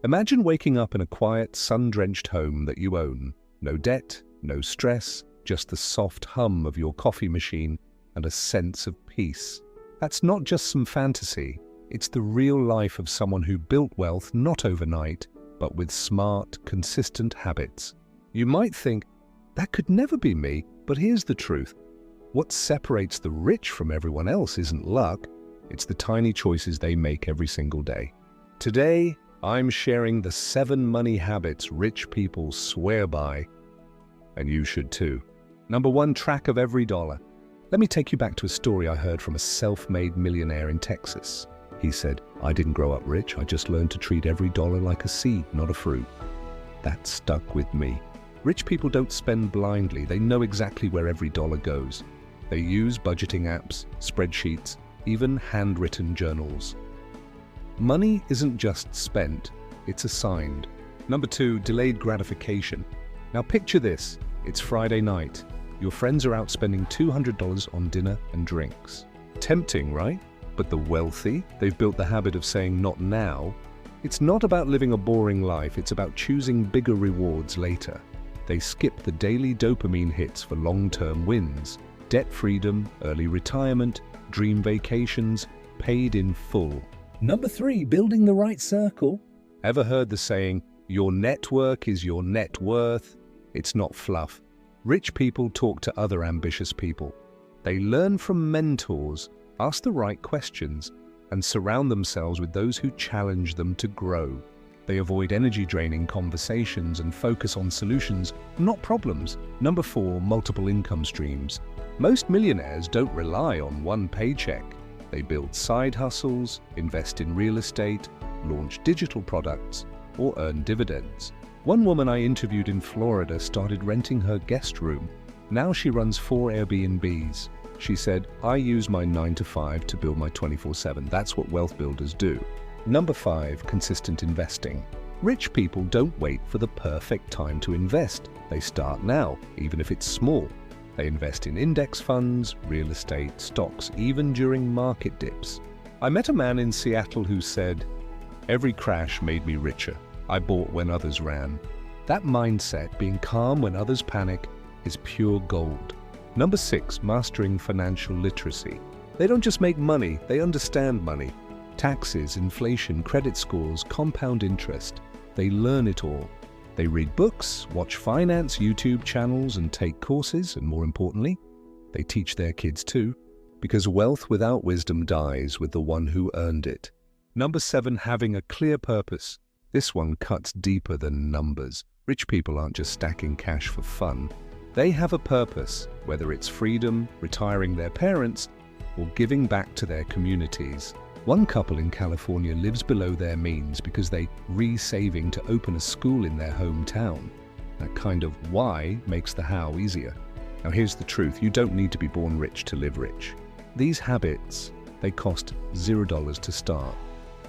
Imagine waking up in a quiet, sun-drenched home that you own. No debt, no stress, just the soft hum of your coffee machine and a sense of peace. That's not just some fantasy. It's the real life of someone who built wealth not overnight, but with smart, consistent habits. You might think, that could never be me, but here's the truth. What separates the rich from everyone else isn't luck, it's the tiny choices they make every single day. Today, I'm sharing the 7 money habits rich people swear by, and you should too. Number 1, track of every dollar. Let me take you back to a story I heard from a self-made millionaire in Texas. He said, "I didn't grow up rich, I just learned to treat every dollar like a seed, not a fruit." That stuck with me. Rich people don't spend blindly, they know exactly where every dollar goes. They use budgeting apps, spreadsheets, even handwritten journals. Money isn't just spent, it's assigned. Number 2, delayed gratification. Now picture this, it's Friday night. Your friends are out spending $200 on dinner and drinks. Tempting, right? But the wealthy, they've built the habit of saying not now. It's not about living a boring life, it's about choosing bigger rewards later. They skip the daily dopamine hits for long-term wins. Debt freedom, early retirement, dream vacations, paid in full. Number 3, building the right circle. Ever heard the saying, your network is your net worth? It's not fluff. Rich people talk to other ambitious people. They learn from mentors, ask the right questions, and surround themselves with those who challenge them to grow. They avoid energy-draining conversations and focus on solutions, not problems. Number 4, multiple income streams. Most millionaires don't rely on one paycheck. They build side hustles, invest in real estate, launch digital products, or earn dividends. One woman I interviewed in Florida started renting her guest room. Now she runs 4 Airbnbs. She said, "I use my 9 to 5 to build my 24/7. That's what wealth builders do." Number 5, consistent investing. Rich people don't wait for the perfect time to invest. They start now, even if it's small. They invest in index funds, real estate, stocks, even during market dips. I met a man in Seattle who said, "Every crash made me richer. I bought when others ran." That mindset, being calm when others panic, is pure gold. Number 6, mastering financial literacy. They don't just make money, they understand money. Taxes, inflation, credit scores, compound interest. They learn it all. They read books, watch finance YouTube channels, and take courses, and more importantly, they teach their kids too, because wealth without wisdom dies with the one who earned it. Number 7, having a clear purpose. This one cuts deeper than numbers. Rich people aren't just stacking cash for fun. They have a purpose, whether it's freedom, retiring their parents, or giving back to their communities. One couple in California lives below their means because they re-saving to open a school in their hometown. That kind of why makes the how easier. Now here's the truth, you don't need to be born rich to live rich. These habits, they cost $0 to start.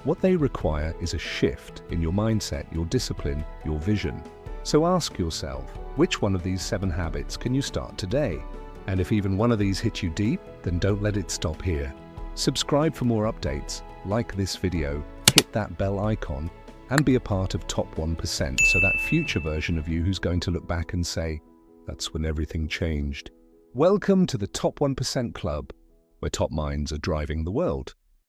What they require is a shift in your mindset, your discipline, your vision. So ask yourself, which one of these 7 habits can you start today? And if even one of these hit you deep, then don't let it stop here. Subscribe for more updates, like this video, hit that bell icon, and be a part of Top 1%, so that future version of you who's going to look back and say, that's when everything changed. Welcome to the Top 1% Club, where top minds are driving the world.